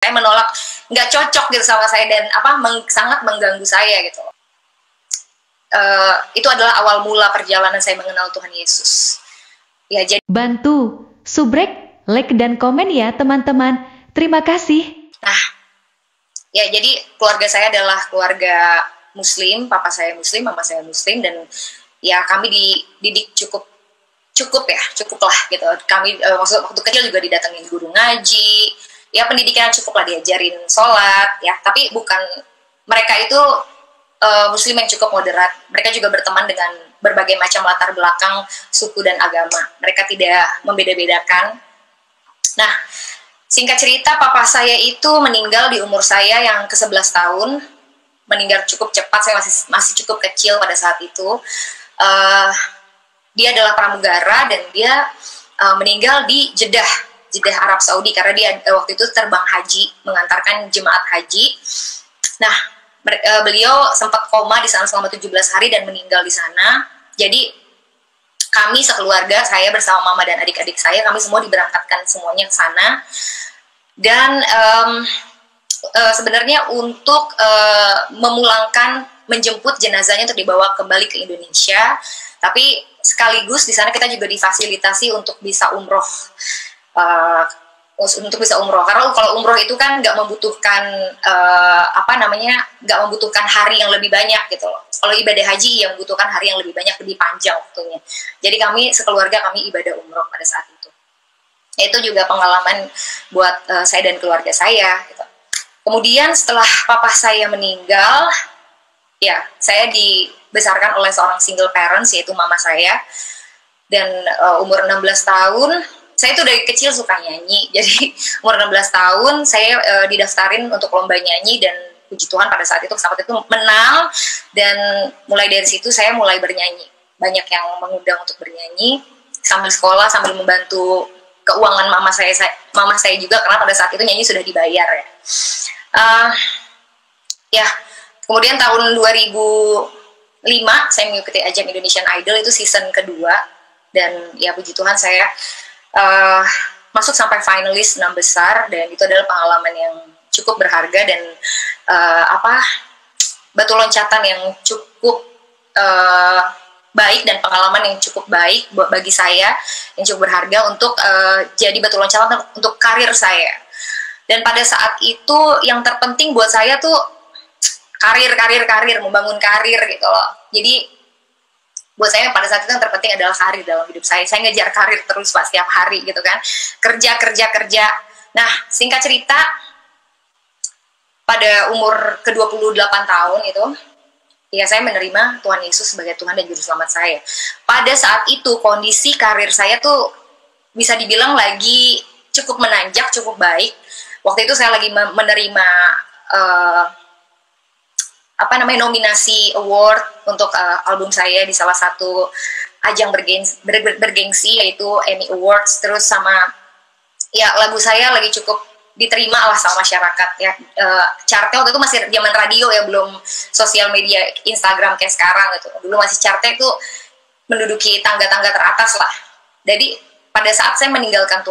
Saya menolak, nggak cocok gitu sama saya dan sangat mengganggu saya gitu. Itu adalah awal mula perjalanan saya mengenal Tuhan Yesus. Ya, jadi bantu subrek, like dan komen ya teman-teman. Terima kasih. Nah, ya jadi keluarga saya adalah keluarga Muslim, papa saya Muslim, mama saya Muslim, dan ya kami dididik cukup lah gitu. Kami waktu kecil juga didatengin guru ngaji, ya pendidikan cukup lah, diajarin sholat, ya. Tapi bukan, mereka itu Muslim yang cukup moderat. Mereka juga berteman dengan berbagai macam latar belakang, suku dan agama. Mereka tidak membeda-bedakan. Nah, singkat cerita, papa saya itu meninggal di umur saya yang ke-11 tahun. Meninggal cukup cepat, saya masih cukup kecil pada saat itu. Dia adalah pramugara dan dia meninggal di Jeddah Arab Saudi, karena dia waktu itu terbang haji, mengantarkan jemaat haji. Nah, beliau sempat koma di sana selama 17 hari dan meninggal di sana. Jadi kami sekeluarga, saya bersama mama dan adik-adik saya, kami semua diberangkatkan semuanya ke sana. Dan sebenarnya untuk memulangkan, menjemput jenazahnya untuk dibawa kembali ke Indonesia. Tapi sekaligus di sana kita juga difasilitasi untuk bisa umroh. Karena kalau umroh itu kan nggak membutuhkan nggak membutuhkan hari yang lebih banyak gitu loh. Kalau ibadah haji yang membutuhkan hari yang lebih banyak, lebih panjang waktunya. Jadi kami sekeluarga kami ibadah umroh pada saat itu. Itu juga pengalaman buat saya dan keluarga saya gitu. Kemudian setelah papa saya meninggal, ya saya dibesarkan oleh seorang single parents, yaitu mama saya. Dan umur 16 tahun saya tuh dari kecil suka nyanyi, jadi umur 16 tahun saya didaftarin untuk lomba nyanyi, dan puji Tuhan pada saat itu menang, dan mulai dari situ saya mulai bernyanyi. Banyak yang mengundang untuk bernyanyi, sambil sekolah, sambil membantu keuangan mama saya juga, karena pada saat itu nyanyi sudah dibayar ya. Kemudian tahun 2005 saya mengikuti ajang Indonesian Idol, itu season kedua, dan ya puji Tuhan saya masuk sampai finalis 6 besar, dan itu adalah pengalaman yang cukup berharga dan batu loncatan yang cukup baik, dan pengalaman yang cukup baik bagi saya, yang cukup berharga untuk jadi batu loncatan untuk karir saya. Dan pada saat itu yang terpenting buat saya tuh karir, membangun karir gitu loh. Jadi buat saya pada saat itu yang terpenting adalah karir dalam hidup saya. Saya ngejar karir terus Pak, setiap hari gitu kan. Kerja. Nah, singkat cerita, pada umur ke-28 tahun itu, ya saya menerima Tuhan Yesus sebagai Tuhan dan Juru Selamat saya. Pada saat itu kondisi karir saya tuh bisa dibilang lagi cukup menanjak, cukup baik. Waktu itu saya lagi menerima nominasi award untuk album saya di salah satu ajang bergengsi yaitu Emmy Awards. Terus sama ya lagu saya lagi cukup diterima lah sama masyarakat ya. Chartnya waktu itu masih zaman radio ya, belum sosial media Instagram kayak sekarang gitu. Dulu masih chartnya itu menduduki tangga-tangga teratas lah. Jadi pada saat saya meninggalkan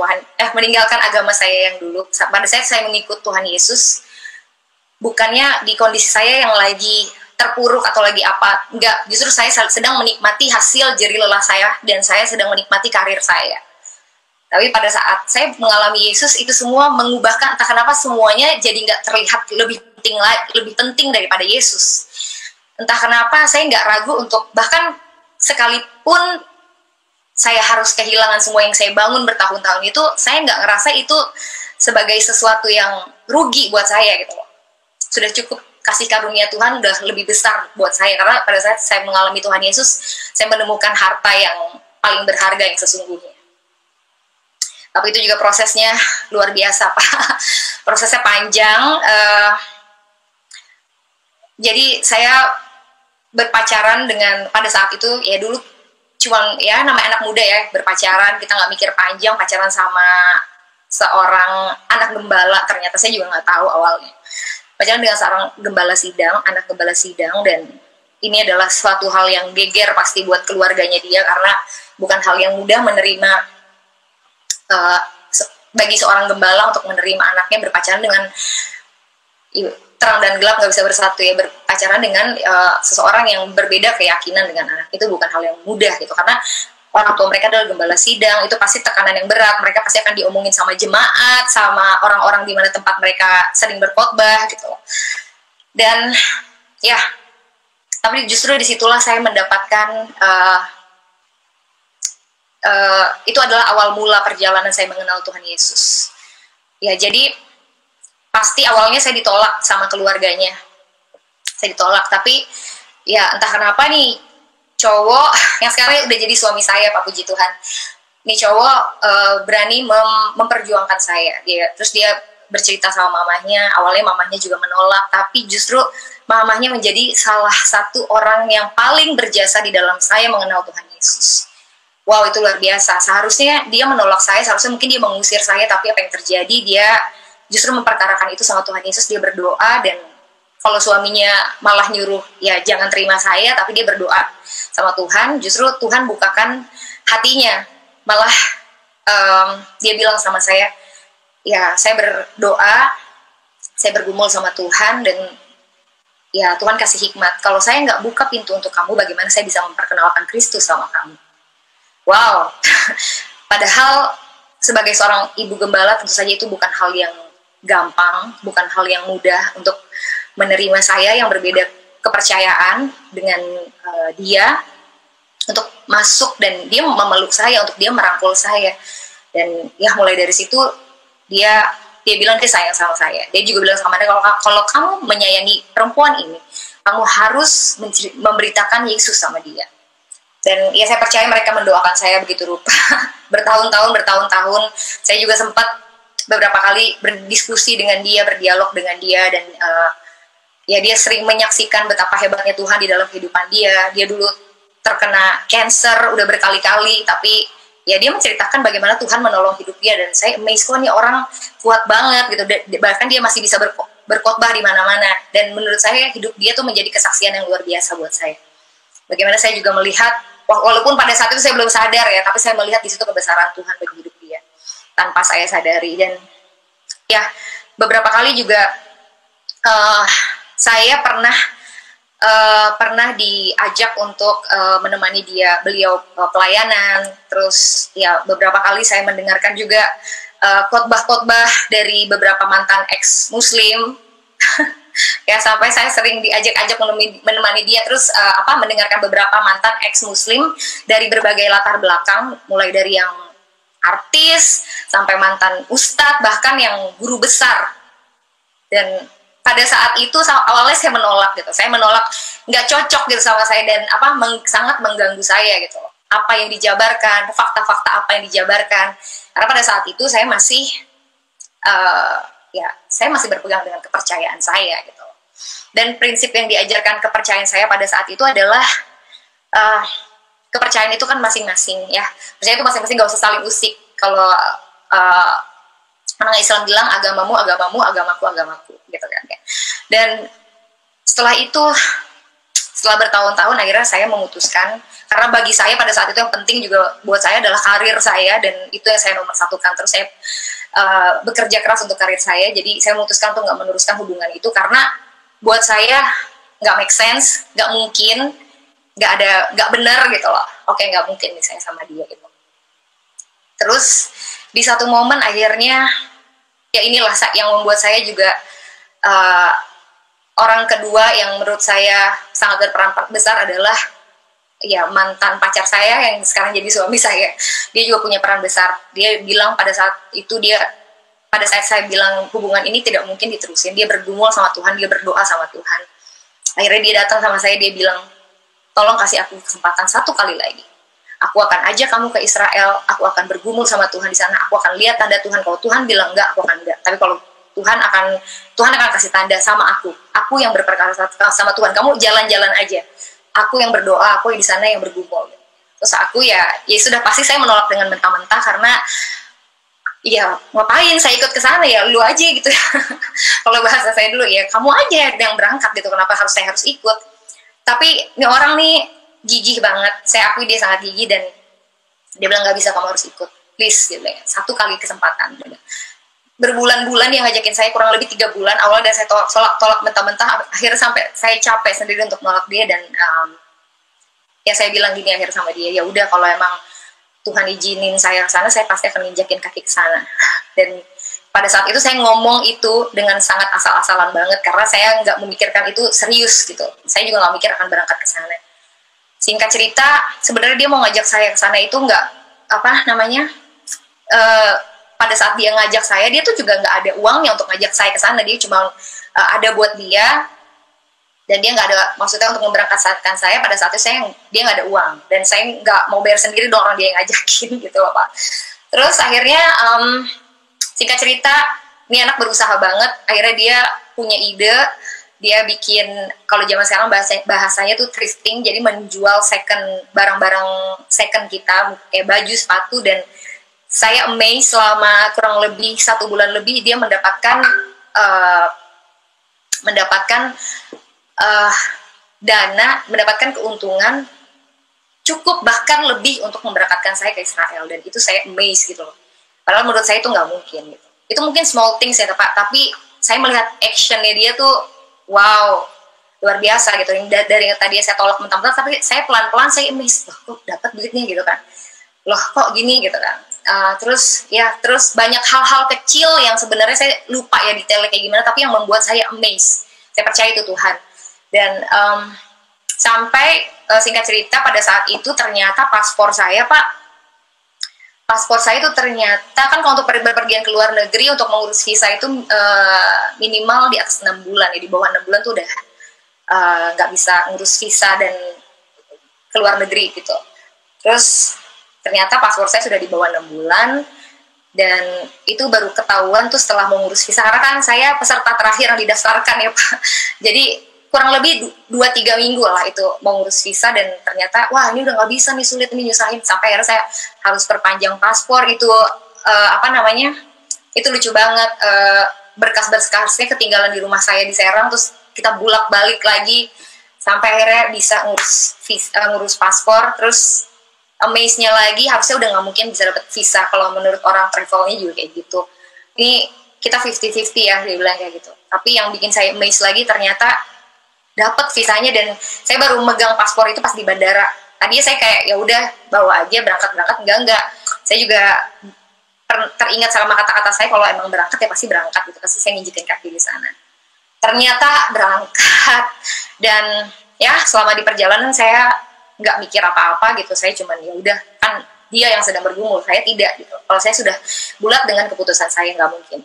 agama saya yang dulu, pada saat saya mengikut Tuhan Yesus, bukannya di kondisi saya yang lagi terpuruk atau lagi apa, enggak, justru saya sedang menikmati hasil jerih lelah saya, dan saya sedang menikmati karir saya. Tapi pada saat saya mengalami Yesus, itu semua mengubahkan, entah kenapa semuanya jadi nggak terlihat lebih penting daripada Yesus. Entah kenapa saya nggak ragu untuk, bahkan sekalipun saya harus kehilangan semua yang saya bangun bertahun-tahun itu, saya nggak ngerasa itu sebagai sesuatu yang rugi buat saya gitu loh. Sudah cukup kasih karunia Tuhan udah lebih besar buat saya, karena pada saat saya mengalami Tuhan Yesus, saya menemukan harta yang paling berharga yang sesungguhnya. Tapi itu juga prosesnya luar biasa Pak. Prosesnya panjang. Jadi saya berpacaran dengan, pada saat itu ya dulu cuman ya namanya anak muda ya, berpacaran, kita nggak mikir panjang, pacaran sama seorang anak gembala. Ternyata saya juga nggak tahu awalnya. Pacaran dengan seorang anak gembala sidang, dan ini adalah suatu hal yang geger pasti buat keluarganya dia, karena bukan hal yang mudah menerima bagi seorang gembala untuk menerima anaknya berpacaran dengan terang dan gelap nggak bisa bersatu ya, berpacaran dengan seseorang yang berbeda keyakinan dengan anak, itu bukan hal yang mudah gitu, karena orang tua mereka adalah gembala sidang, itu pasti tekanan yang berat, mereka pasti akan diomongin sama jemaat, sama orang-orang di mana tempat mereka sering berkhotbah gitu. Dan ya, tapi justru disitulah saya mendapatkan itu adalah awal mula perjalanan saya mengenal Tuhan Yesus. Ya, jadi pasti awalnya saya ditolak sama keluarganya, saya ditolak, tapi ya entah kenapa nih cowok yang sekarang udah jadi suami saya, Pak puji Tuhan, nih cowok berani memperjuangkan saya. Terus dia bercerita sama mamahnya, awalnya mamahnya juga menolak, tapi justru mamahnya menjadi salah satu orang yang paling berjasa di dalam saya mengenal Tuhan Yesus. Wow, itu luar biasa. Seharusnya dia menolak saya, seharusnya mungkin dia mengusir saya, tapi apa yang terjadi, dia justru memperkarakan itu sama Tuhan Yesus. Dia berdoa, dan kalau suaminya malah nyuruh, ya jangan terima saya, tapi dia berdoa sama Tuhan, justru Tuhan bukakan hatinya. Malah dia bilang sama saya, ya saya berdoa, saya bergumul sama Tuhan, dan ya Tuhan kasih hikmat. Kalau saya nggak buka pintu untuk kamu, bagaimana saya bisa memperkenalkan Kristus sama kamu? Wow, padahal sebagai seorang ibu gembala tentu saja itu bukan hal yang gampang, bukan hal yang mudah untuk menerima saya yang berbeda kepercayaan dengan dia, untuk masuk dan dia memeluk saya, untuk dia merangkul saya. Dan ya mulai dari situ dia bilang dia sayang sama saya. Dia juga bilang sama saya, kalau kamu menyayangi perempuan ini, kamu harus memberitakan Yesus sama dia. Dan ya saya percaya mereka mendoakan saya begitu rupa. bertahun-tahun saya juga sempat beberapa kali berdiskusi dengan dia, berdialog dengan dia, dan ya dia sering menyaksikan betapa hebatnya Tuhan di dalam kehidupan dia. Dia dulu terkena cancer udah berkali-kali, tapi ya dia menceritakan bagaimana Tuhan menolong hidup dia, dan saya amazed, kok nih orang kuat banget gitu. Bahkan dia masih bisa berkhotbah di mana-mana, dan menurut saya hidup dia tuh menjadi kesaksian yang luar biasa buat saya. Bagaimana saya juga melihat, walaupun pada saat itu saya belum sadar ya, tapi saya melihat di situ kebesaran Tuhan bagi hidup dia tanpa saya sadari. Dan ya beberapa kali juga saya pernah diajak untuk menemani beliau pelayanan. Terus ya beberapa kali saya mendengarkan juga khotbah-khotbah dari beberapa mantan ex Muslim. Ya sampai saya sering diajak-ajak menemani dia, terus mendengarkan beberapa mantan ex Muslim dari berbagai latar belakang, mulai dari yang artis sampai mantan ustadz, bahkan yang guru besar. Dan pada saat itu awalnya saya menolak gitu, nggak cocok gitu sama saya, dan sangat mengganggu saya gitu. Apa yang dijabarkan, fakta-fakta apa yang dijabarkan, karena pada saat itu saya masih saya masih berpegang dengan kepercayaan saya gitu. Dan prinsip yang diajarkan kepercayaan saya pada saat itu adalah kepercayaan itu kan masing-masing ya. Percaya itu masing-masing, gak usah saling usik. Kalau orang Islam bilang agamamu, agamaku gitu kan. Dan setelah itu, setelah bertahun-tahun akhirnya saya memutuskan, karena bagi saya pada saat itu yang penting juga buat saya adalah karir saya, dan itu yang saya nomor satukan. Terus saya bekerja keras untuk karir saya, jadi saya memutuskan untuk nggak meneruskan hubungan itu, karena buat saya nggak make sense, nggak mungkin, nggak benar gitu loh. Oke, nggak mungkin nih saya sama dia gitu. Terus di satu momen akhirnya ya inilah yang membuat saya juga orang kedua yang menurut saya sangat berperan besar adalah ya mantan pacar saya yang sekarang jadi suami saya. Dia juga punya peran besar. Dia bilang pada saat saya bilang hubungan ini tidak mungkin diterusin, dia bergumul sama Tuhan, dia berdoa sama Tuhan. Akhirnya dia datang sama saya, dia bilang, tolong kasih aku kesempatan satu kali lagi. Aku akan ajak kamu ke Israel, aku akan bergumul sama Tuhan di sana, aku akan lihat tanda Tuhan. Kalau Tuhan bilang enggak, aku akan enggak. Tapi kalau Tuhan akan kasih tanda sama aku yang berperkara sama Tuhan. Kamu jalan-jalan aja. Aku yang berdoa, aku yang di sana yang bergumul. Terus aku ya sudah pasti saya menolak dengan mentah-mentah, karena ya ngapain saya ikut ke sana, ya lu aja gitu. Kalau bahasa saya dulu ya, kamu aja yang berangkat gitu, kenapa saya harus ikut. Tapi ini orang nih gigih banget, saya akui dia sangat gigih, dan dia bilang nggak bisa, kamu harus ikut. please dia bilang, satu kali kesempatan. Berbulan-bulan dia ngajakin saya, kurang lebih 3 bulan. Awalnya saya tolak mentah-mentah, akhirnya sampai saya capek sendiri untuk nolak dia. Dan ya saya bilang gini akhir sama dia, ya udah kalau emang Tuhan izinin saya ke sana, saya pasti akan nginjakin kaki ke sana. Dan pada saat itu saya ngomong itu dengan sangat asal-asalan banget, karena saya nggak memikirkan itu serius gitu. Saya juga nggak mikir akan berangkat ke sana. Singkat cerita, sebenarnya dia mau ngajak saya ke sana itu nggak, pada saat dia ngajak saya, dia tuh juga nggak ada uangnya untuk ngajak saya ke sana. Dia cuma ada buat dia, dan dia nggak ada maksudnya untuk memberangkatkan saya. Pada saat itu dia nggak ada uang, dan saya nggak mau bayar sendiri dong, orang dia yang ngajakin gitu loh Pak. Terus akhirnya singkat cerita, ini anak berusaha banget. Akhirnya dia punya ide, dia bikin, kalau zaman sekarang bahasanya tuh thrifting, jadi menjual barang-barang second kita, kayak baju, sepatu. Dan saya amazed, selama kurang lebih 1 bulan lebih dia mendapatkan dana, mendapatkan keuntungan cukup bahkan lebih untuk memberangkatkan saya ke Israel. Dan itu saya amazed gitu loh. Padahal menurut saya itu nggak mungkin gitu. Itu mungkin small things ya Pak, tapi saya melihat actionnya dia tuh wow, luar biasa gitu. Dari tadi saya tolak mentah-mentah, tapi saya pelan-pelan saya amazed, loh kok dapat duitnya gitu kan, loh kok gini gitu kan. Terus banyak hal-hal kecil yang sebenarnya saya lupa ya detailnya kayak gimana, tapi yang membuat saya amazed. Saya percaya itu Tuhan. Dan sampai singkat cerita, pada saat itu ternyata paspor saya itu ternyata kan kalau untuk berpergian ke luar negeri untuk mengurus visa itu minimal di atas 6 bulan ya, di bawah 6 bulan tuh udah nggak bisa ngurus visa dan ke luar negeri gitu. Terus ternyata paspor saya sudah di bawah 6 bulan, dan itu baru ketahuan tuh setelah mengurus visa, karena kan saya peserta terakhir yang didaftarkan ya Pak. Jadi kurang lebih 2-3 minggu lah itu mau ngurus visa, dan ternyata wah ini udah nggak bisa nih, sulit nih, nyusahin, sampai akhirnya saya harus perpanjang paspor. Itu itu lucu banget, berkas-berkasnya ketinggalan di rumah saya di Serang, terus kita bulak-balik lagi sampai akhirnya bisa ngurus paspor. Terus amaze-nya lagi, harusnya udah nggak mungkin bisa dapat visa kalau menurut orang travelnya juga kayak gitu. Ini kita 50-50 ya, dia bilang kayak gitu. Tapi yang bikin saya amaze lagi, ternyata dapat visanya, dan saya baru megang paspor itu pas di bandara. Tadinya saya kayak ya udah bawa aja, berangkat enggak. Saya juga teringat sama kata-kata saya, kalau emang berangkat ya pasti berangkat gitu, pasti saya nginjekin kaki di sana. Ternyata berangkat, dan ya selama di perjalanan saya nggak mikir apa-apa gitu. Saya cuman ya udah, kan dia yang sedang bergumul, saya tidak gitu. Kalau saya sudah bulat dengan keputusan saya, nggak mungkin.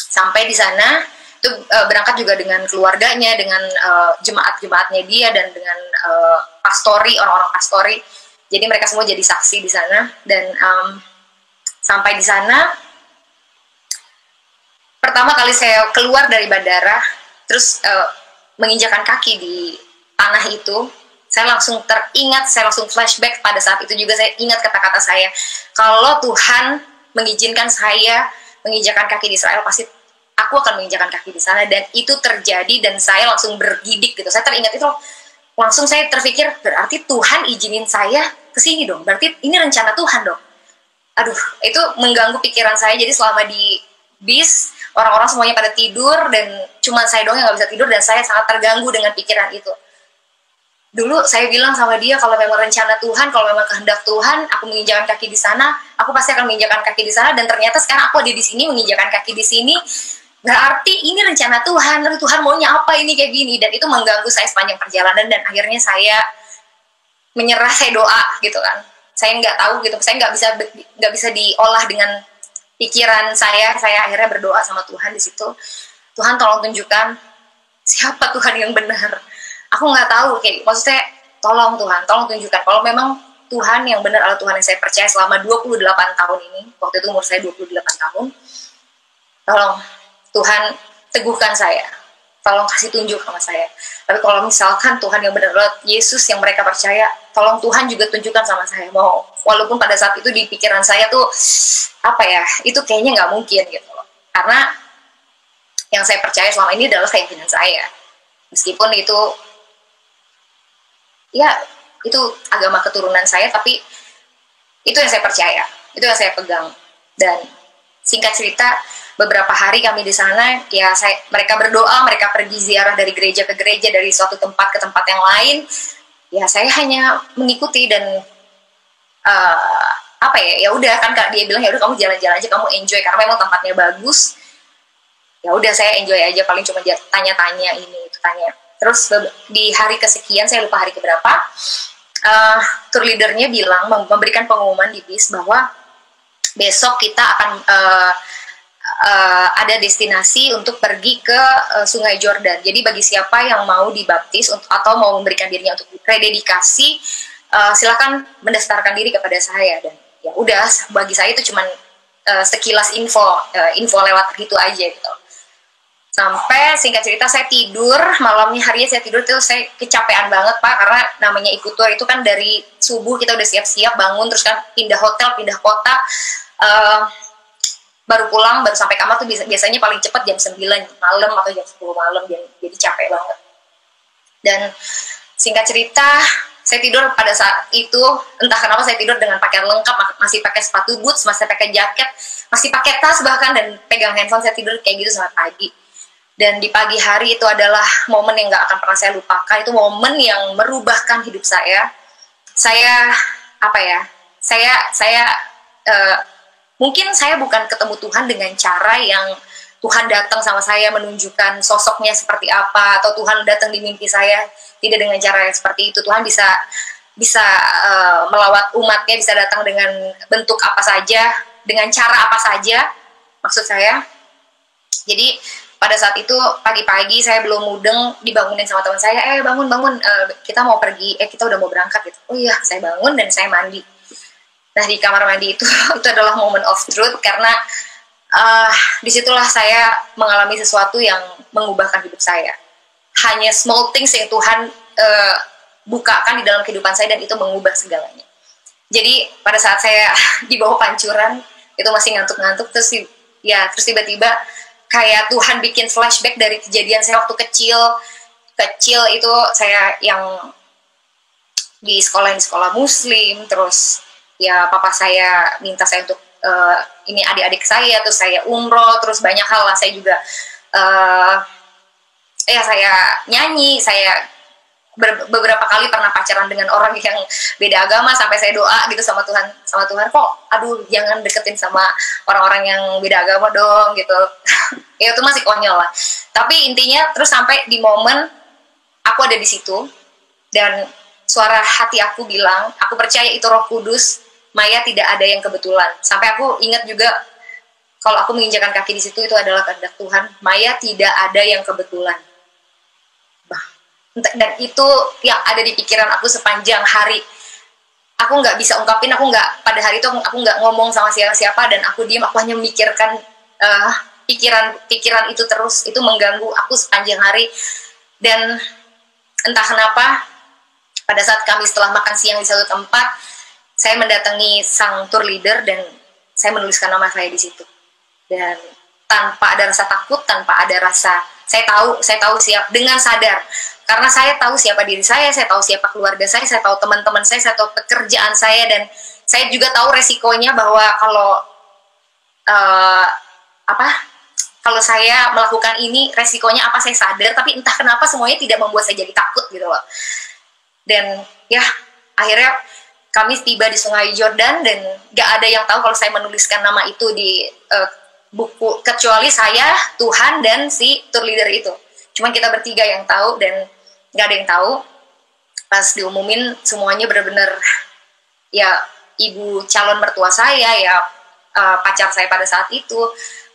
Sampai di sana itu berangkat juga dengan keluarganya, dengan jemaat-jemaatnya dia, dan dengan orang-orang pastori. Jadi mereka semua jadi saksi di sana. Dan sampai di sana, pertama kali saya keluar dari bandara, terus menginjakan kaki di tanah itu, saya langsung teringat, saya langsung flashback. Pada saat itu juga saya ingat kata-kata saya, kalau Tuhan mengizinkan saya menginjakan kaki di Israel, pasti aku akan menginjakan kaki di sana. Dan itu terjadi, dan saya langsung bergidik gitu. Saya teringat itu, langsung saya terpikir, berarti Tuhan izinin saya ke sini dong, berarti ini rencana Tuhan dong. Aduh, itu mengganggu pikiran saya. Jadi selama di bis, orang-orang semuanya pada tidur, dan cuma saya doang yang nggak bisa tidur, dan saya sangat terganggu dengan pikiran itu. Dulu saya bilang sama dia, kalau memang rencana Tuhan, kalau memang kehendak Tuhan, aku menginjakan kaki di sana, aku pasti akan menginjakan kaki di sana. Dan ternyata sekarang aku ada di sini, menginjakan kaki di sini, berarti ini rencana Tuhan. Lalu Tuhan maunya apa ini kayak gini? Dan itu mengganggu saya sepanjang perjalanan, dan akhirnya saya menyerah, saya doa gitu kan. Saya nggak tahu gitu, saya nggak bisa diolah dengan pikiran saya. Saya akhirnya berdoa sama Tuhan di situ. Tuhan tolong tunjukkan siapa Tuhan yang benar. Aku nggak tahu, kayak maksudnya tolong Tuhan, tolong tunjukkan kalau memang Tuhan yang benar adalah Tuhan yang saya percaya selama 28 tahun ini. Waktu itu umur saya 28 tahun. Tolong Tuhan teguhkan saya, tolong kasih tunjuk sama saya. Tapi kalau misalkan Tuhan yang benar adalah Yesus yang mereka percaya, tolong Tuhan juga tunjukkan sama saya. Walaupun pada saat itu di pikiran saya tuh itu kayaknya nggak mungkin gitu loh. Karena yang saya percaya selama ini adalah keyakinan saya. Meskipun itu ya itu agama keturunan saya, tapi itu yang saya percaya. Itu yang saya pegang. Dan singkat cerita, beberapa hari kami di sana, ya mereka berdoa, mereka pergi ziarah dari gereja ke gereja, dari suatu tempat ke tempat yang lain. Ya saya hanya mengikuti dan ya udah kan Kak, dia bilang ya udah kamu jalan-jalan aja, kamu enjoy karena memang tempatnya bagus. Ya udah saya enjoy aja, paling cuma tanya-tanya ini itu tanya. Terus di hari kesekian, saya lupa hari keberapa, tour leadernya bilang, memberikan pengumuman di bis bahwa besok kita akan ada destinasi untuk pergi ke Sungai Jordan. Jadi bagi siapa yang mau dibaptis atau mau memberikan dirinya untuk rededikasi, silakan mendaftarkan diri kepada saya. Dan ya udah, bagi saya itu cuman sekilas info lewat gitu aja gitu. Sampai singkat cerita saya tidur, malamnya harinya saya tidur itu saya kecapean banget Pak, karena namanya ikut tour itu kan dari subuh kita udah siap-siap bangun, terus kan pindah hotel, pindah kota, baru pulang, baru sampai kamar tuh biasanya paling cepat jam 9 malam atau jam 10 malam, jadi capek banget. Dan singkat cerita, saya tidur pada saat itu, entah kenapa saya tidur dengan pakaian lengkap, masih pakai sepatu boots, masih pakai jaket, masih pakai tas bahkan, dan pegang handphone, saya tidur kayak gitu sampai pagi. Dan di pagi hari itu adalah momen yang gak akan pernah saya lupakan. Itu momen yang merubahkan hidup saya. Mungkin saya bukan ketemu Tuhan dengan cara yang Tuhan datang sama saya menunjukkan sosoknya seperti apa, atau Tuhan datang di mimpi saya tidak dengan cara yang seperti itu. Tuhan bisa melawat umatnya, bisa datang dengan bentuk apa saja, dengan cara apa saja, maksud saya. Jadi pada saat itu pagi-pagi saya belum mudeng, dibangunin sama teman saya, bangun, kita mau pergi, kita udah mau berangkat gitu. Oh iya, saya bangun dan saya mandi. Nah di kamar mandi itu adalah moment of truth, karena disitulah saya mengalami sesuatu yang mengubahkan hidup saya. Hanya small things yang Tuhan bukakan di dalam kehidupan saya, dan itu mengubah segalanya. Jadi pada saat saya di bawah pancuran, itu masih ngantuk-ngantuk, terus tiba-tiba kayak Tuhan bikin flashback dari kejadian saya waktu kecil itu, saya yang di sekolah muslim, terus ya papa saya minta saya untuk ini adik-adik saya, terus saya umroh, terus banyak hal lah, saya juga saya nyanyi, saya beberapa kali pernah pacaran dengan orang yang beda agama, sampai saya doa gitu sama Tuhan kok jangan deketin sama orang-orang yang beda agama dong gitu. Ya itu masih konyol lah, tapi intinya terus sampai di momen aku ada di situ, dan suara hati aku bilang, aku percaya itu Roh Kudus, Maya tidak ada yang kebetulan. Sampai aku ingat juga kalau aku menginjakan kaki di situ, itu adalah kehendak Tuhan. Maya tidak ada yang kebetulan. Dan itu yang ada di pikiran aku sepanjang hari. Aku nggak bisa ungkapin, pada hari itu aku nggak ngomong sama siapa-siapa, dan aku diam, aku hanya memikirkan pikiran itu terus, itu mengganggu aku sepanjang hari. Dan entah kenapa, pada saat kami setelah makan siang di satu tempat, saya mendatangi sang tour leader, dan saya menuliskan nama saya di situ. Dan tanpa ada rasa takut, tanpa ada rasa, saya tahu siap, dengan sadar. Karena saya tahu siapa diri saya tahu siapa keluarga saya tahu teman-teman saya tahu pekerjaan saya, dan saya juga tahu resikonya bahwa kalau saya melakukan ini, resikonya apa saya sadar, tapi entah kenapa semuanya tidak membuat saya jadi takut gitu loh. Dan ya akhirnya kami tiba di Sungai Jordan, dan gak ada yang tahu kalau saya menuliskan nama itu di buku, kecuali saya, Tuhan, dan si tour leader itu. Cuman kita bertiga yang tahu, dan gak ada yang tahu. Pas diumumin, semuanya benar-benar, ya ibu calon mertua saya, ya pacar saya pada saat itu,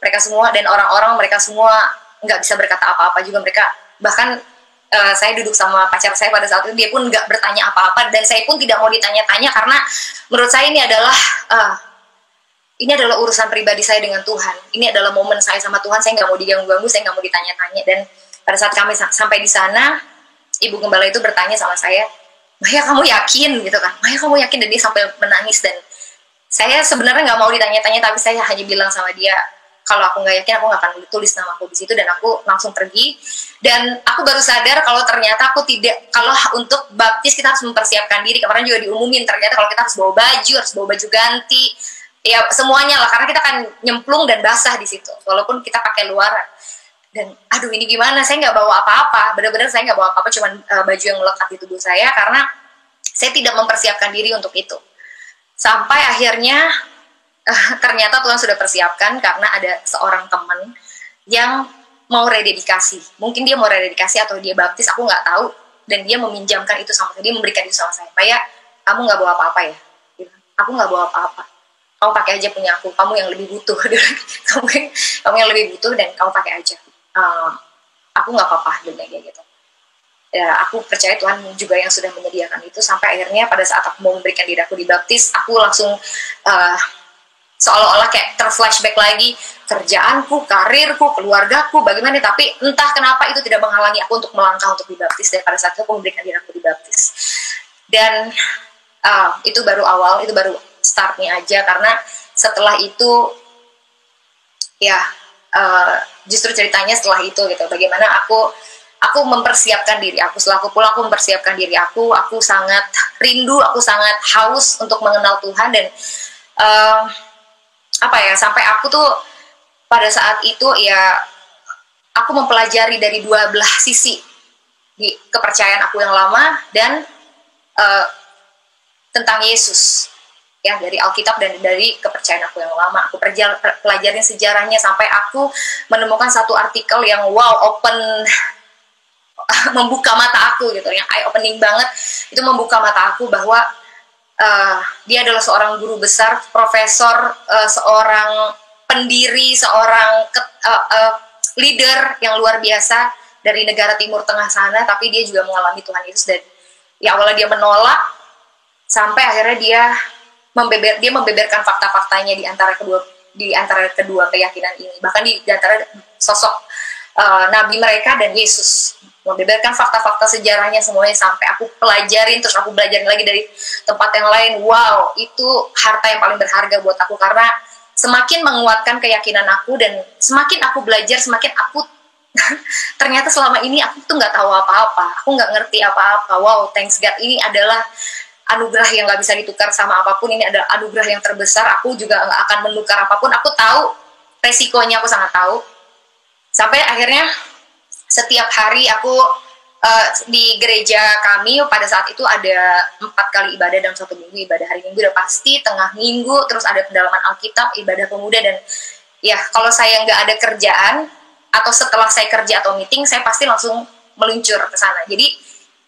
mereka semua, dan orang-orang, mereka semua nggak bisa berkata apa-apa juga. Mereka bahkan saya duduk sama pacar saya pada saat itu, dia pun nggak bertanya apa-apa, dan saya pun tidak mau ditanya-tanya, karena menurut saya ini adalah urusan pribadi saya dengan Tuhan. Ini adalah momen saya sama Tuhan, saya nggak mau diganggu-ganggu, saya nggak mau ditanya-tanya. Dan pada saat kami sampai di sana, ibu gembala itu bertanya sama saya, Maya kamu yakin gitu kan? Maya kamu yakin? Dan dia sampai menangis, dan saya sebenarnya nggak mau ditanya-tanya, tapi saya hanya bilang sama dia, kalau aku nggak yakin, aku nggak akan tulis nama aku di situ. Dan aku langsung pergi, dan aku baru sadar kalau ternyata aku tidak, kalau untuk baptis kita harus mempersiapkan diri. Kemarin juga diumumin, ternyata kalau kita harus bawa baju ganti, ya semuanya lah, karena kita kan nyemplung dan basah di situ walaupun kita pakai luaran. Dan aduh ini gimana, saya nggak bawa apa-apa, benar-benar saya nggak bawa apa-apa, cuman baju yang melekat di tubuh saya karena saya tidak mempersiapkan diri untuk itu. Sampai akhirnya ternyata Tuhan sudah persiapkan karena ada seorang teman yang mau rededikasi. Mungkin dia mau rededikasi atau dia baptis, aku nggak tahu. Dan dia meminjamkan itu sama saya, dia memberikan itu sama saya. Kayak, kamu nggak bawa apa-apa ya? Aku nggak bawa apa-apa. Kamu pakai aja punya aku, kamu yang lebih butuh. kamu yang lebih butuh dan kamu pakai aja. Aku nggak apa-apa, dan kayak gitu. Ya, aku percaya Tuhan juga yang sudah menyediakan itu. Sampai akhirnya pada saat aku mau memberikan diri aku dibaptis, aku langsung seolah-olah kayak terflashback lagi, kerjaanku, karirku, keluargaku, bagaimana, tapi entah kenapa itu tidak menghalangi aku untuk melangkah untuk dibaptis. Dan pada saat itu aku memberikan diri aku dibaptis. Dan itu baru awal, itu baru startnya aja, karena setelah itu ya justru ceritanya setelah itu gitu, bagaimana aku mempersiapkan diri aku. Setelah aku pulang, aku mempersiapkan diri aku sangat rindu, aku sangat haus untuk mengenal Tuhan. Dan sampai aku tuh pada saat itu ya aku mempelajari dari dua belah sisi di kepercayaan aku yang lama dan tentang Yesus, ya, dari Alkitab dan dari kepercayaan aku yang lama. Aku pelajarin sejarahnya sampai aku menemukan satu artikel yang membuka mata aku gitu, yang eye opening banget. Itu membuka mata aku bahwa dia adalah seorang guru besar, profesor, seorang pendiri, seorang leader yang luar biasa dari negara Timur Tengah sana, tapi dia juga mengalami Tuhan Yesus. Dan ya awalnya dia menolak, sampai akhirnya dia membeberkan fakta-faktanya di antara kedua keyakinan ini, bahkan di antara sosok nabi mereka dan Yesus, membeberkan fakta-fakta sejarahnya semuanya. Sampai aku pelajarin, terus aku belajarin lagi dari tempat yang lain. Wow, itu harta yang paling berharga buat aku, karena semakin menguatkan keyakinan aku, dan semakin aku belajar, semakin aku ternyata selama ini aku tuh nggak tahu apa-apa, aku nggak ngerti apa-apa. Wow, thanks God, ini adalah anugerah yang nggak bisa ditukar sama apapun. Ini adalah anugerah yang terbesar. Aku juga nggak akan menukar apapun. Aku tahu resikonya, aku sangat tahu. Sampai akhirnya setiap hari aku di gereja kami pada saat itu ada 4 kali ibadah dalam 1 minggu. Ibadah hari Minggu udah pasti, tengah minggu, terus ada pendalaman Alkitab, ibadah pemuda. Dan ya kalau saya nggak ada kerjaan atau setelah saya kerja atau meeting, saya pasti langsung meluncur ke sana. Jadi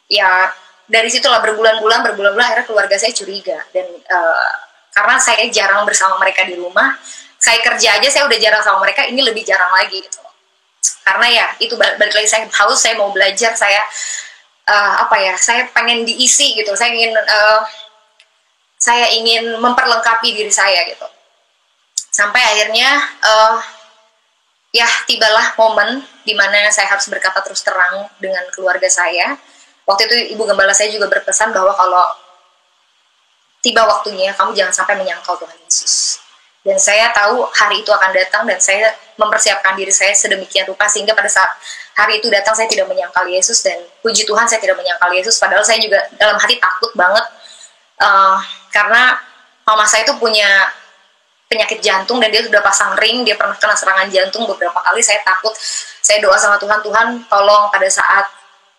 ya dari situlah berbulan-bulan akhirnya keluarga saya curiga. Dan karena saya jarang bersama mereka di rumah, saya kerja aja saya udah jarang sama mereka, ini lebih jarang lagi gitu. Karena ya itu balik lagi, saya haus, saya mau belajar, saya saya pengen diisi gitu, saya ingin memperlengkapi diri saya gitu. Sampai akhirnya ya tibalah momen dimana saya harus berkata terus terang dengan keluarga saya. Waktu itu Ibu Gembala saya juga berpesan bahwa kalau tiba waktunya, kamu jangan sampai menyangkal Tuhan Yesus. Dan saya tahu hari itu akan datang, dan saya mempersiapkan diri saya sedemikian rupa sehingga pada saat hari itu datang saya tidak menyangkal Yesus. Dan puji Tuhan saya tidak menyangkal Yesus, padahal saya juga dalam hati takut banget karena mama saya itu punya penyakit jantung dan dia sudah pasang ring, dia pernah kena serangan jantung beberapa kali. Saya takut, saya doa sama Tuhan, Tuhan tolong pada saat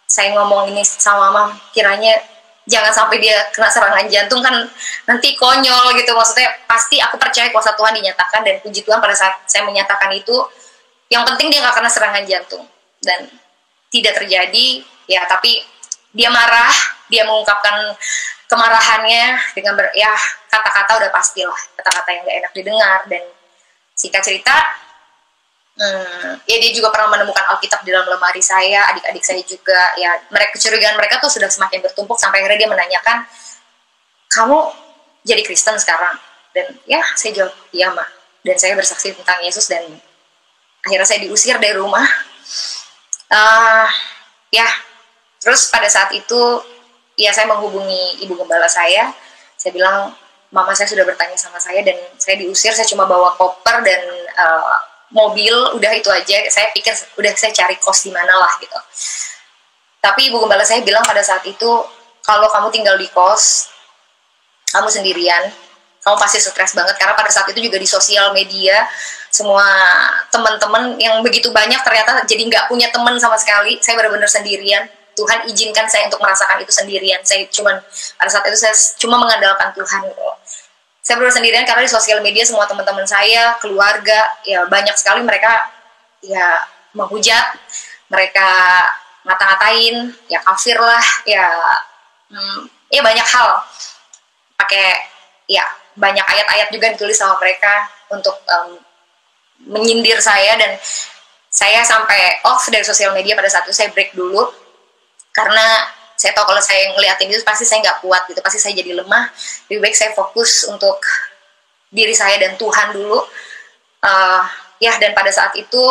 saya ngomong ini sama mama, kiranya jangan sampai dia kena serangan jantung, kan nanti konyol gitu. Maksudnya pasti aku percaya kuasa Tuhan dinyatakan, dan puji Tuhan pada saat saya menyatakan itu, yang penting dia gak kena serangan jantung. Dan tidak terjadi, ya tapi dia marah, dia mengungkapkan kemarahannya dengan kata-kata udah pastilah, kata-kata yang gak enak didengar. Dan singkat cerita, ya dia juga pernah menemukan Alkitab di dalam lemari saya, adik-adik saya juga. Ya kecurigaan mereka tuh sudah semakin bertumpuk, sampai akhirnya dia menanyakan, kamu jadi Kristen sekarang? Dan ya saya jawab, iya Ma. Dan saya bersaksi tentang Yesus, dan akhirnya saya diusir dari rumah. Ya terus pada saat itu ya saya menghubungi Ibu Gembala saya bilang, mama saya sudah bertanya sama saya dan saya diusir. Saya cuma bawa koper dan mobil, udah itu aja. Saya pikir udah saya cari kos di mana lah gitu. Tapi Ibu Gembala saya bilang pada saat itu, kalau kamu tinggal di kos, kamu sendirian, kamu pasti stres banget, karena pada saat itu juga di sosial media semua teman-teman yang begitu banyak ternyata jadi nggak punya teman sama sekali. Saya benar-benar sendirian. Tuhan izinkan saya untuk merasakan itu sendirian. Saya cuman pada saat itu saya cuma mengandalkan Tuhan. Saya benar sendirian karena di sosial media semua teman-teman saya, keluarga, ya banyak sekali mereka ya menghujat, mereka ngata-ngatain, ya kafir lah, ya ya banyak hal. Pakai ya banyak ayat-ayat juga ditulis sama mereka untuk menyindir saya, dan saya sampai off dari sosial media pada saat itu. Saya break dulu karena saya tahu kalau saya ngeliatin itu pasti saya nggak kuat gitu, pasti saya jadi lemah. Lebih baik saya fokus untuk diri saya dan Tuhan dulu. Ya, dan pada saat itu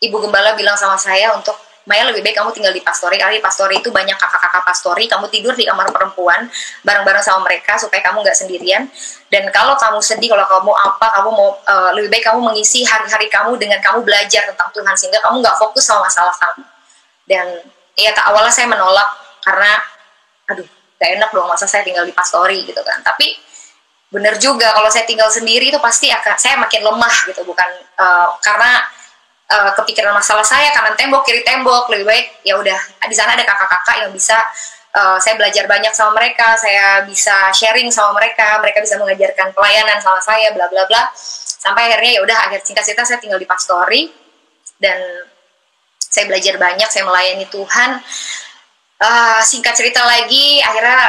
Ibu Gembala bilang sama saya untuk, Maya lebih baik kamu tinggal di pastori, karena di pastori itu banyak kakak-kakak pastori, kamu tidur di kamar perempuan bareng-bareng sama mereka supaya kamu nggak sendirian. Dan kalau kamu sedih, kalau kamu apa, kamu mau lebih baik kamu mengisi hari-hari kamu dengan kamu belajar tentang Tuhan, sehingga kamu nggak fokus sama masalah kamu. Dan ya awalnya saya menolak karena aduh gak enak dong masa saya tinggal di pastori gitu kan. Tapi bener juga kalau saya tinggal sendiri itu pasti akan saya makin lemah gitu, bukan karena kepikiran masalah saya kanan tembok kiri tembok. Lebih baik ya udah di sana ada kakak-kakak yang bisa saya belajar banyak sama mereka, saya bisa sharing sama mereka, mereka bisa mengajarkan pelayanan sama saya, bla bla bla. Sampai akhirnya ya udah, akhir singkat cerita saya tinggal di pastori dan saya belajar banyak, saya melayani Tuhan. Singkat cerita lagi, akhirnya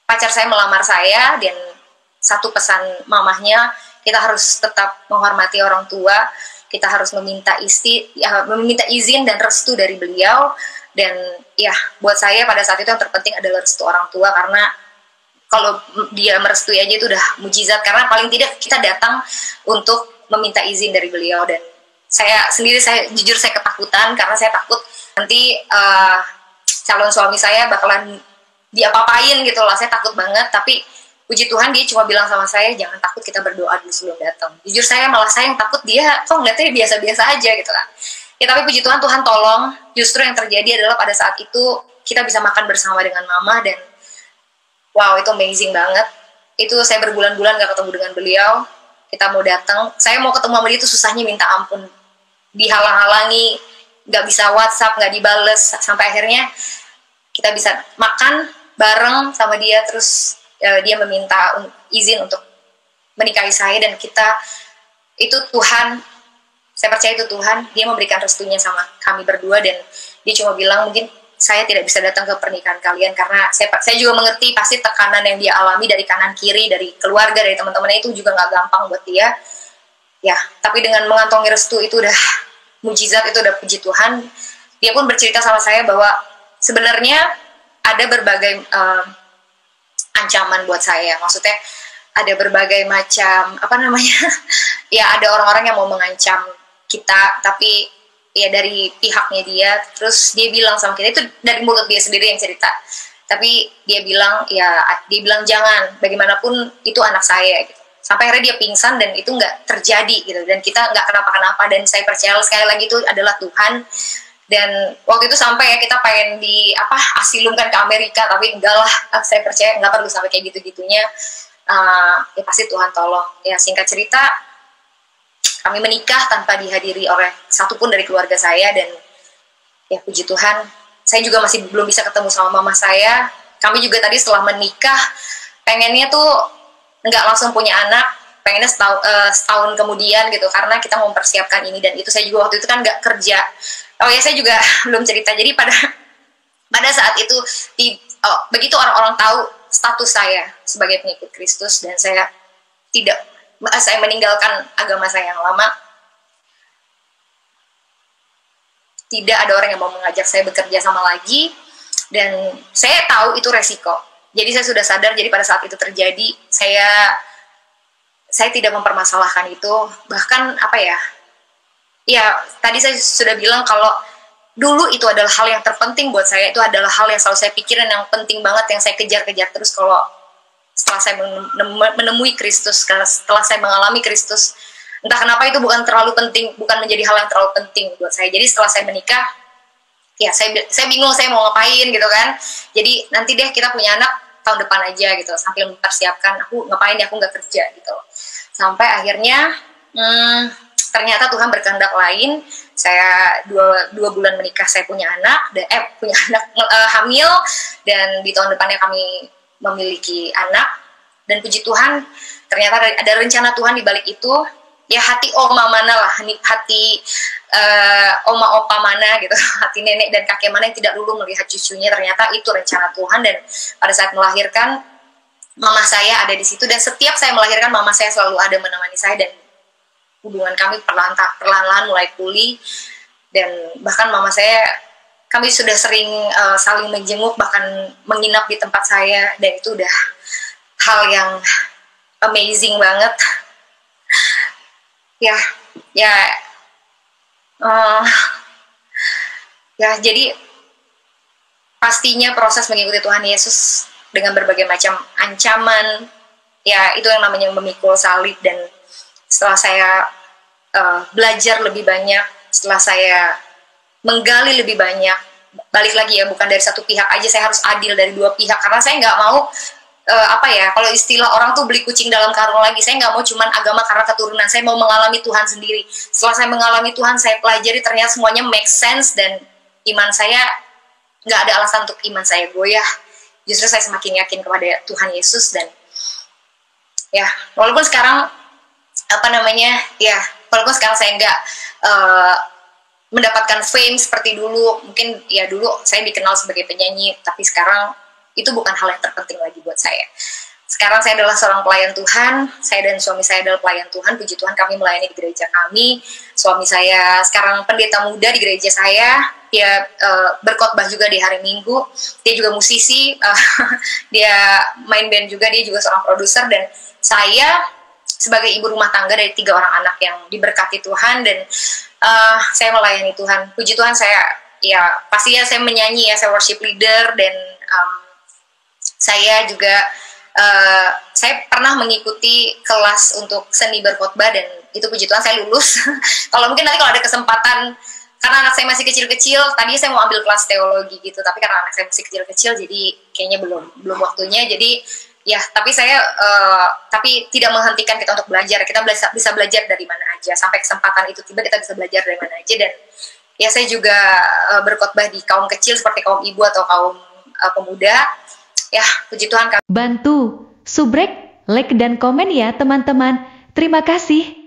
pacar saya melamar saya, dan satu pesan mamahnya, kita harus tetap menghormati orang tua, kita harus meminta izin dan restu dari beliau. Dan ya buat saya pada saat itu yang terpenting adalah restu orang tua, karena kalau dia merestui aja itu udah mujizat, karena paling tidak kita datang untuk meminta izin dari beliau. Dan saya sendiri, jujur saya ketakutan karena saya takut nanti calon suami saya bakalan diapa-apain gitu lah. Saya takut banget, tapi puji Tuhan dia cuma bilang sama saya, jangan takut, kita berdoa dulu sebelum datang. Jujur saya yang takut, dia kok ngeliatnya biasa-biasa aja gitu kan. Ya tapi puji Tuhan, Tuhan tolong. Justru yang terjadi adalah pada saat itu kita bisa makan bersama dengan mama, dan wow, itu amazing banget. Itu saya berbulan-bulan gak ketemu dengan beliau. Kita mau datang, saya mau ketemu sama dia itu susahnya minta ampun, dihalang-halangi, gak bisa WhatsApp, gak dibales, sampai akhirnya kita bisa makan bareng sama dia. Terus dia meminta izin untuk menikahi saya, dan kita itu Tuhan, saya percaya itu Tuhan, dia memberikan restunya sama kami berdua. Dan dia cuma bilang, mungkin saya tidak bisa datang ke pernikahan kalian karena saya juga mengerti pasti tekanan yang dia alami dari kanan kiri, dari keluarga, dari teman-temannya, itu juga nggak gampang buat dia. Ya, tapi dengan mengantongi restu itu udah mujizat, itu udah puji Tuhan. Dia pun bercerita sama saya bahwa sebenarnya ada berbagai ancaman buat saya. Maksudnya ada berbagai macam ya ada orang-orang yang mau mengancam kita, tapi ya dari pihaknya dia. Terus dia bilang sama kita, itu dari mulut dia sendiri yang cerita, tapi dia bilang jangan, bagaimanapun itu anak saya gitu. Sampai akhirnya dia pingsan dan itu nggak terjadi gitu, dan kita nggak kenapa-kenapa. Dan saya percaya sekali lagi itu adalah Tuhan. Dan waktu itu sampai ya kita pengen asilumkan ke Amerika, tapi enggak lah, saya percaya nggak perlu sampai kayak gitu-gitunya. Ya pasti Tuhan tolong. Ya singkat cerita, kami menikah tanpa dihadiri oleh satupun dari keluarga saya. Dan ya puji Tuhan, saya juga masih belum bisa ketemu sama mama saya. Kami juga tadi setelah menikah pengennya tuh nggak langsung punya anak, pengennya setahun kemudian gitu, karena kita mau mempersiapkan ini dan itu. Saya juga waktu itu kan nggak kerja. Oh ya, saya juga belum cerita. Jadi pada saat itu begitu orang-orang tahu status saya sebagai pengikut Kristus, dan saya meninggalkan agama saya yang lama, tidak ada orang yang mau mengajak saya bekerja sama lagi, dan saya tahu itu resiko. Jadi saya sudah sadar. Jadi pada saat itu terjadi, saya tidak mempermasalahkan itu. Bahkan ya tadi saya sudah bilang kalau dulu itu adalah hal yang terpenting buat saya, itu adalah hal yang selalu saya pikirin, yang penting banget, yang saya kejar-kejar terus. Kalau setelah saya menemui Kristus, setelah saya mengalami Kristus, entah kenapa itu bukan terlalu penting, bukan menjadi hal yang terlalu penting buat saya. Jadi setelah saya menikah, ya saya bingung saya mau ngapain gitu kan. Jadi nanti deh kita punya anak, tahun depan aja gitu, sambil mempersiapkan aku ngapain ya, aku nggak kerja gitu. Sampai akhirnya ternyata Tuhan berkehendak lain. Saya dua bulan menikah, saya punya anak, hamil, dan di tahun depannya kami memiliki anak. Dan puji Tuhan, ternyata ada rencana Tuhan di balik itu. Ya hati oma mana lah, hati oma opa mana gitu, hati nenek dan kakek mana yang tidak dulu melihat cucunya, ternyata itu rencana Tuhan. Dan pada saat melahirkan, mama saya ada di situ, dan setiap saya melahirkan, mama saya selalu ada menemani saya, dan hubungan kami perlahan-lahan mulai pulih. Dan bahkan mama saya, kami sudah sering saling menjenguk, bahkan menginap di tempat saya, dan itu udah hal yang amazing banget. Jadi pastinya proses mengikuti Tuhan Yesus dengan berbagai macam ancaman, ya itu yang namanya memikul salib. Dan setelah saya belajar lebih banyak, setelah saya menggali lebih banyak, balik lagi ya, bukan dari satu pihak aja, saya harus adil dari dua pihak, karena saya nggak mau kalau istilah orang tuh beli kucing dalam karung lagi. Saya nggak mau cuman agama karena keturunan, saya mau mengalami Tuhan sendiri. Setelah saya mengalami Tuhan, saya pelajari ternyata semuanya make sense, dan iman saya, nggak ada alasan untuk iman saya goyah. Justru saya semakin yakin kepada Tuhan Yesus. Dan ya walaupun sekarang walaupun sekarang saya nggak mendapatkan fame seperti dulu, mungkin ya dulu saya dikenal sebagai penyanyi, tapi sekarang itu bukan hal yang terpenting lagi buat saya. Sekarang saya adalah seorang pelayan Tuhan, saya dan suami saya adalah pelayan Tuhan. Puji Tuhan, kami melayani di gereja kami. Suami saya sekarang pendeta muda di gereja saya, dia berkhotbah juga di hari Minggu. Dia juga musisi, dia main band juga, dia juga seorang produser. Dan saya sebagai ibu rumah tangga dari 3 orang anak yang diberkati Tuhan, dan saya melayani Tuhan. Puji Tuhan, pastinya saya menyanyi ya, saya worship leader, dan saya juga saya pernah mengikuti kelas untuk seni berkhotbah, dan itu puji Tuhan saya lulus. Kalau ada kesempatan, karena anak saya masih kecil-kecil, tadi saya mau ambil kelas teologi gitu, tapi karena anak saya masih kecil-kecil, jadi kayaknya belum waktunya. Jadi ya, tapi tidak menghentikan kita untuk belajar. Kita bisa belajar dari mana aja, sampai kesempatan itu tiba kita bisa belajar dari mana aja. Dan ya, saya juga berkhotbah di kaum kecil seperti kaum ibu atau kaum pemuda. Ya, puji Tuhan. Bantu, subrek, like dan komen ya teman-teman. Terima kasih.